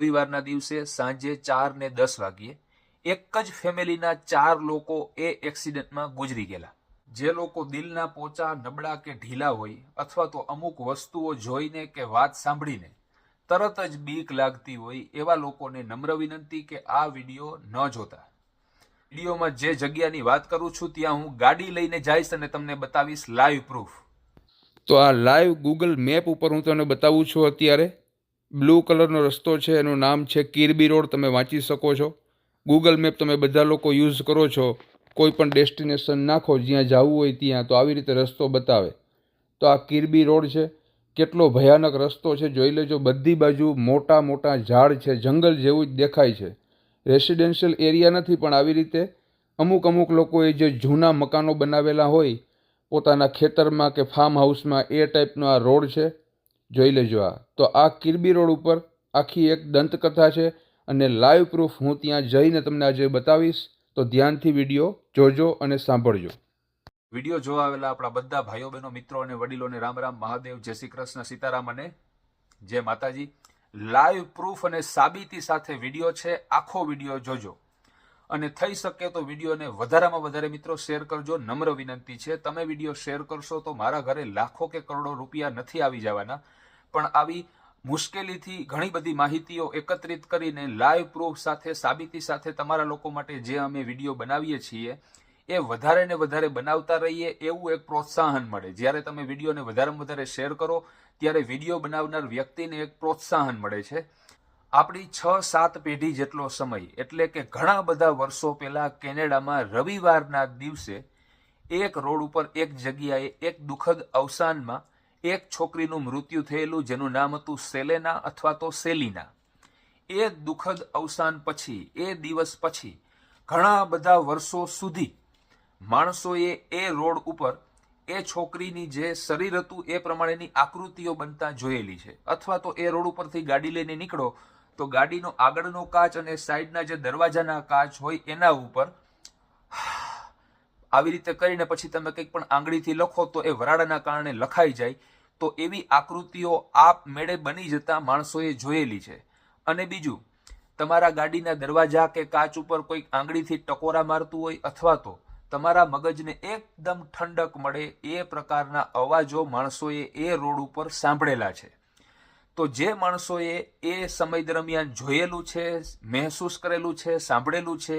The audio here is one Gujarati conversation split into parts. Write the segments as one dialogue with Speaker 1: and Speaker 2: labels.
Speaker 1: રવિવારના દિવસે સાંજે 4 ને 10 વાગ્યે એક જ ફેમિલીના 4 લોકો એ એક્સિડન્ટમાં ગુજરી ગયેલા. જે લોકો દિલના પોચા, નબળા કે ઢીલા હોય અથવા તો અમુક વસ્તુઓ જોઈને કે વાત સાંભળીને તરત જ બીક લાગતી હોય એવા લોકોને નમ્ર વિનંતી કે આ વિડીયો ન જોતા. વિડીયોમાં જે જગ્યાની વાત કરું છું ત્યાં હું ગાડી લઈને જઈશ અને તમને બતાવીશ લાઈવ પ્રૂફ.
Speaker 2: તો આ લાઈવ ગૂગલ મેપ ઉપર હું તમને બતાવું છું. અત્યારે બ્લુ કલરનો રસ્તો છે, એનું નામ છે કિરબી રોડ. તમે વાંચી શકો છો. ગૂગલ મેપ તમે બધા લોકો યુઝ કરો છો, કોઈ પણ ડેસ્ટિનેશન નાખો જ્યાં જવું હોય ત્યાં, તો આવી રીતે રસ્તો બતાવે. તો આ કિરબી રોડ છે. કેટલો ભયાનક રસ્તો છે જોઈ લેજો. બધી બાજુ મોટા મોટા ઝાડ છે, જંગલ જેવું જ દેખાય છે. રેસિડેન્શિયલ એરિયા નથી, પણ આવી રીતે અમુક લોકોએ જે જૂના મકાનો બનાવેલા હોય પોતાના ખેતરમાં કે ફાર્મ હાઉસમાં, એ ટાઈપનો આ રોડ છે. જોઈ લેજો. તો આ કિરબી રોડ ઉપર આખી એક દંતકથા છે અને લાઈવ પ્રૂફ હું ત્યાં જઈને તમને આજે બતાવીશ. તો ધ્યાનથી વિડીયો જોજો અને સાંભળજો.
Speaker 1: વિડીયો જોવા આવેલા આપણા બધા ભાઈઓ બહેનો, મિત્રો અને વડીલોને રામ રામ, મહાદેવ, જય શ્રી કૃષ્ણ, સીતારામ અને જય માતાજી. લાઈવ પ્રૂફ અને સાબિતી સાથે વિડીયો છે. આખો વિડીયો જોજો અને થઈ શકે તો વિડીયોને વધારેમાં વધારે મિત્રો શેર કરજો. નમ્ર વિનંતી છે. તમે વિડીયો શેર કરશો તો મારા ઘરે લાખો કે કરોડો રૂપિયા નથી આવી જવાના, પણ આવી મુશ્કેલીથી ઘણી બધી માહિતીઓ એકત્રિત કરીને લાઈવ પ્રૂફ સાથે, સાબિતી સાથે તમારા લોકો માટે જે અમે વિડીયો બનાવીએ છીએ એ વધારે ને વધારે બનાવતા રહીએ એવું એક પ્રોત્સાહન મળે. જ્યારે તમે વિડીયોને વધારેમાં વધારે શેર કરો ત્યારે વિડીયો બનાવનાર વ્યક્તિને એક પ્રોત્સાહન મળે છે. આપણી 6-7 પેઢી જેટલો સમય, એટલે કે ઘણા બધા વર્ષો પહેલા કેનેડામાં રવિવારના દિવસે એક રોડ ઉપર એક જગ્યાએ એક દુઃખદ અવસાનમાં એક છોકરીનું મૃત્યુ થયેલું, જેનું નામ હતું સેલેના અથવા તો સેલિના. એ દુઃખદ અવસાન પછી, એ દિવસ પછી ઘણા બધા વર્ષો સુધી માણસોએ એ રોડ ઉપર એ છોકરીની જે શરીર હતું એ પ્રમાણેની આકૃતિઓ બનતા જોયેલી છે. અથવા તો એ રોડ ઉપરથી ગાડી લઈને નીકળો તો ગાડીનો આગળનો કાચ અને સાઈડના જે દરવાજાના કાચ હોય એના ઉપર આવી રીતે કરીને પછી તમે કંઈક પણ આંગળીથી લખો તો એ વરાળાના કારણે લખાઈ જાય. તો એવી આકૃતિઓ આપ મેળે બની જતા માણસોએ જોયેલી છે. અને બીજું, તમારા ગાડીના દરવાજા કે કાચ ઉપર કોઈક આંગળીથી ટકોરા મારતું હોય અથવા તો તમારા મગજને એકદમ ઠંડક મળે એ પ્રકારના અવાજો માણસોએ એ રોડ ઉપર સાંભળેલા છે. તો જે માણસોએ એ સમય દરમિયાન જોયેલું છે, મહેસૂસ કરેલું છે, સાંભળેલું છે,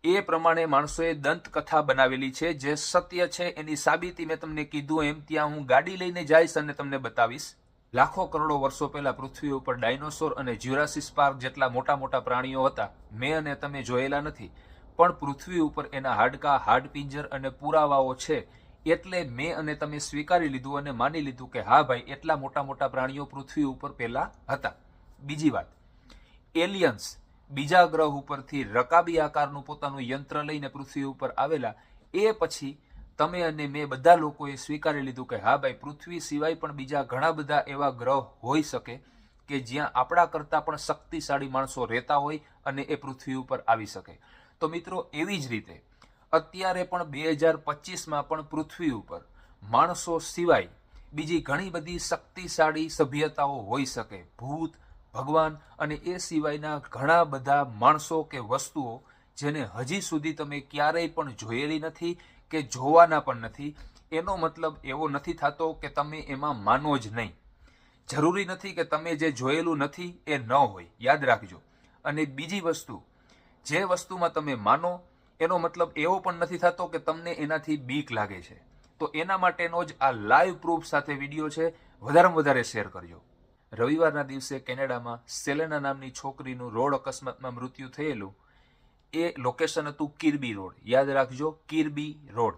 Speaker 1: એ પ્રમાણે માણસોએ દંતકથા બનાવેલી છે. જે સત્ય છે એની સાબિતી મેં તમને કીધું એમ ત્યાં હું ગાડી લઈને જઈશ અને તમને બતાવીશ. લાખો કરોડો વર્ષો પહેલા પૃથ્વી ઉપર ડાયનોસોર અને જ્યુરાસિક પાર્ક જેટલા મોટા મોટા પ્રાણીઓ હતા. મેં અને તમે જોયેલા નથી, પણ પૃથ્વી ઉપર એના હાડકાં, હાડપિંજર અને પુરાવાઓ છે. એટલે મેં અને તમે સ્વીકારી લીધું અને માની લીધું કે હા ભાઈ, એટલા મોટા મોટા પ્રાણીઓ પૃથ્વી ઉપર પહેલા હતા. બીજી વાત, એલિયન્સ બીજા ગ્રહ ઉપરથી રકાબી આકારનું પોતાનું યંત્ર લઈને પૃથ્વી ઉપર આવેલા. એ પછી તમે અને મેં બધા લોકોએ સ્વીકારી લીધું કે હા ભાઈ, પૃથ્વી સિવાય પણ બીજા ઘણા બધા એવા ગ્રહ હોઈ શકે કે જ્યાં આપણા કરતાં પણ શક્તિશાળી માણસો રહેતા હોય અને એ પૃથ્વી ઉપર આવી શકે. તો મિત્રો, એવી જ રીતે અત્યારે પણ 2025માં પણ પૃથ્વી ઉપર માણસો સિવાય બીજી ઘણી બધી શક્તિશાળી સભ્યતાઓ હોઈ શકે. ભૂત, ભગવાન અને એ સિવાયના ઘણા બધા માણસો કે વસ્તુઓ જેને હજી સુધી તમે ક્યારેય પણ જોયેલી નથી કે જોવાના પણ નથી. એનો મતલબ એવો નથી થતો કે તમે એમાં માનો જ નહીં. જરૂરી નથી કે તમે જે જોયેલું નથી એ ન હોય, યાદ રાખજો. અને બીજી વસ્તુ, જે વસ્તુમાં તમે માનો એનો મતલબ એવો પણ નથી થતો કે તમને એનાથી બીક લાગે છે. તો એના માટેનો જ આ લાઈવ પ્રૂફ સાથે વિડીયો છે. વધારેમાં વધારે શેર કરજો. રવિવારના દિવસે કેનેડામાં સેલેના નામની છોકરીનું રોડ અકસ્માતમાં મૃત્યુ થયેલું. એ લોકેશન હતું કિરબી રોડ. યાદ રાખજો, કિરબી રોડ.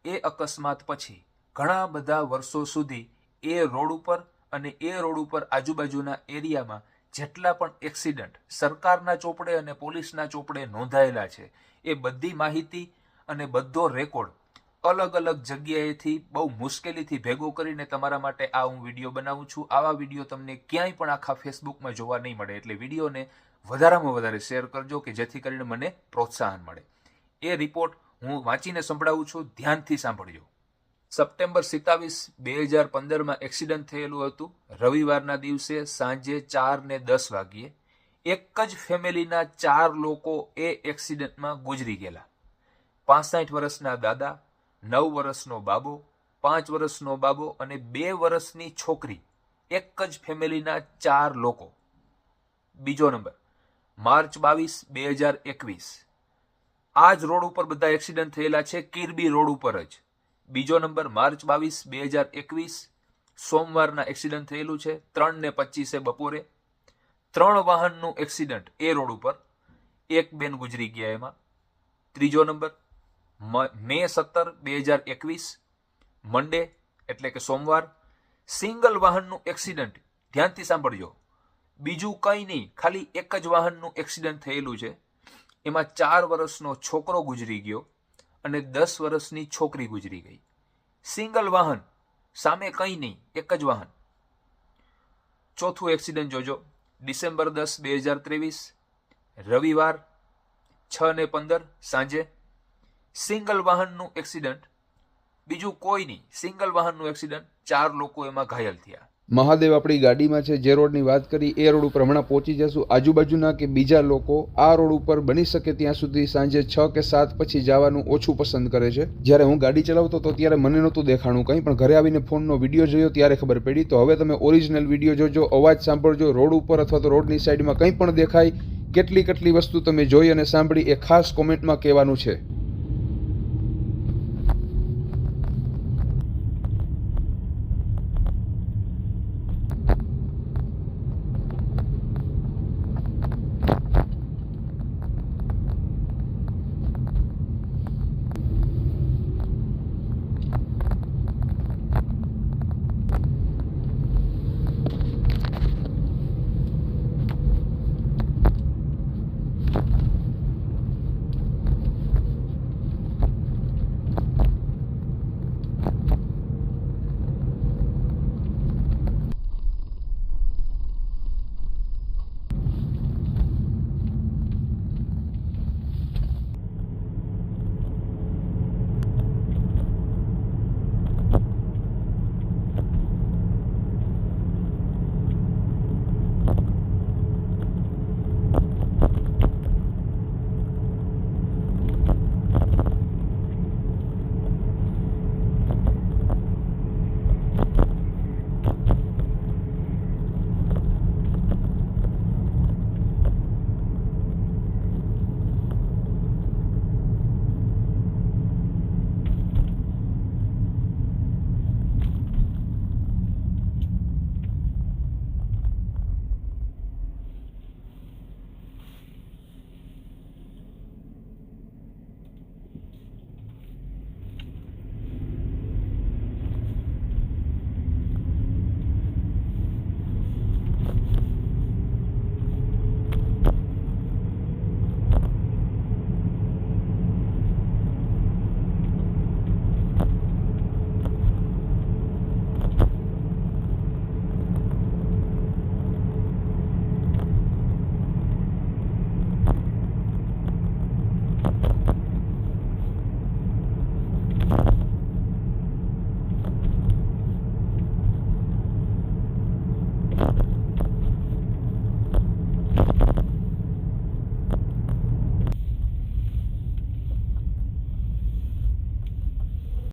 Speaker 1: એ અકસ્માત પછી ઘણા બધા વર્ષો સુધી એ રોડ ઉપર અને એ રોડ ઉપર આજુબાજુના એરિયામાં જેટલા પણ એક્સિડન્ટ સરકારના ચોપડે અને પોલીસના ચોપડે નોંધાયેલા છે, એ બધી માહિતી અને બધો રેકોર્ડ અલગ અલગ જગ્યાએથી બહુ મુશ્કેલીથી ભેગો કરીને તમારા માટે આ હું વિડીયો બનાવું છું. આવા વિડીયો તમને ક્યાંય પણ આખા ફેસબુકમાં જોવા નહીં મળે. એટલે વિડીયોને વધારેમાં વધારે શેર કરજો કે જેથી કરીને મને પ્રોત્સાહન મળે. એ રિપોર્ટ હું વાંચીને સંભળાવું છું, ધ્યાનથી સાંભળજો. સપ્ટેમ્બર 27, 2015માં એક્સિડન્ટ થયેલું હતું. રવિવારના દિવસે સાંજે 4 ને 10 વાગ્યે એક જ ફેમિલીના 4 લોકો એ એક્સિડન્ટમાં ગુજરી ગયેલા. 65 વર્ષના દાદા, 9 વર્ષનો બાબો, 5 વર્ષનો બાબો અને 2 વર્ષની છોકરી. એક જ ફેમિલીના 4 લોકો. બીજો નંબર, માર્ચ 22, 2021. આ જ રોડ ઉપર બધા એક્સિડન્ટ થયેલા છે, કિરબી રોડ ઉપર જ. બીજો નંબર, માર્ચ 22, 2021. સોમવારના એક્સિડન્ટ થયેલું છે 3:25 બપોરે. 3 વાહનનું એક્સિડન્ટ એ રોડ ઉપર, એક બેન ગુજરી ગયા એમાં. ત્રીજો નંબર, મે 17, 2021, મંડે એટલે કે સોમવાર. સિંગલ વાહનનું એક્સિડન્ટ, ધ્યાનથી સાંભળજો, બીજું કંઈ નહીં, ખાલી એક જ વાહનનું એક્સિડન્ટ થયેલું છે. એમાં 4 વર્ષનો છોકરો ગુજરી ગયો અને 10 વર્ષની છોકરી ગુજરી ગઈ. સિંગલ વાહન, સામે કંઈ નહીં, એક જ વાહન. ચોથું એક્સિડન્ટ જોજો, ડિસેમ્બર 10, 2023, રવિવાર 6:15 સાંજે. સિંગલ વાહનનું એક્સિડન્ટ, બીજું કોઈ નહીં, સિંગલ વાહનનું એક્સિડન્ટ, 4 લોકો એમાં ઘાયલ થયા.
Speaker 2: મહાદેવ આપણી ગાડીમાં છે. જે રોડની વાત કરી એ રોડ ઉપર હમણાં પહોંચી જશું. આજુબાજુના કે બીજા લોકો આ રોડ ઉપર બની શકે ત્યાં સુધી સાંજે 6 કે 7 પછી જવાનું ઓછું પસંદ કરે છે. જ્યારે હું ગાડી ચલાવતો હતો ત્યારે મને નહોતું દેખાણું કંઈ, પણ ઘરે આવીને ફોનનો વિડીયો જોયો ત્યારે ખબર પડી. તો હવે તમે ઓરિજિનલ વિડીયો જોજો, અવાજ સાંભળજો. રોડ ઉપર અથવા તો રોડની સાઈડમાં કંઈ પણ દેખાય, કેટલી વસ્તુ તમે જોઈ અને સાંભળી એ ખાસ કોમેન્ટમાં કહેવાનું છે.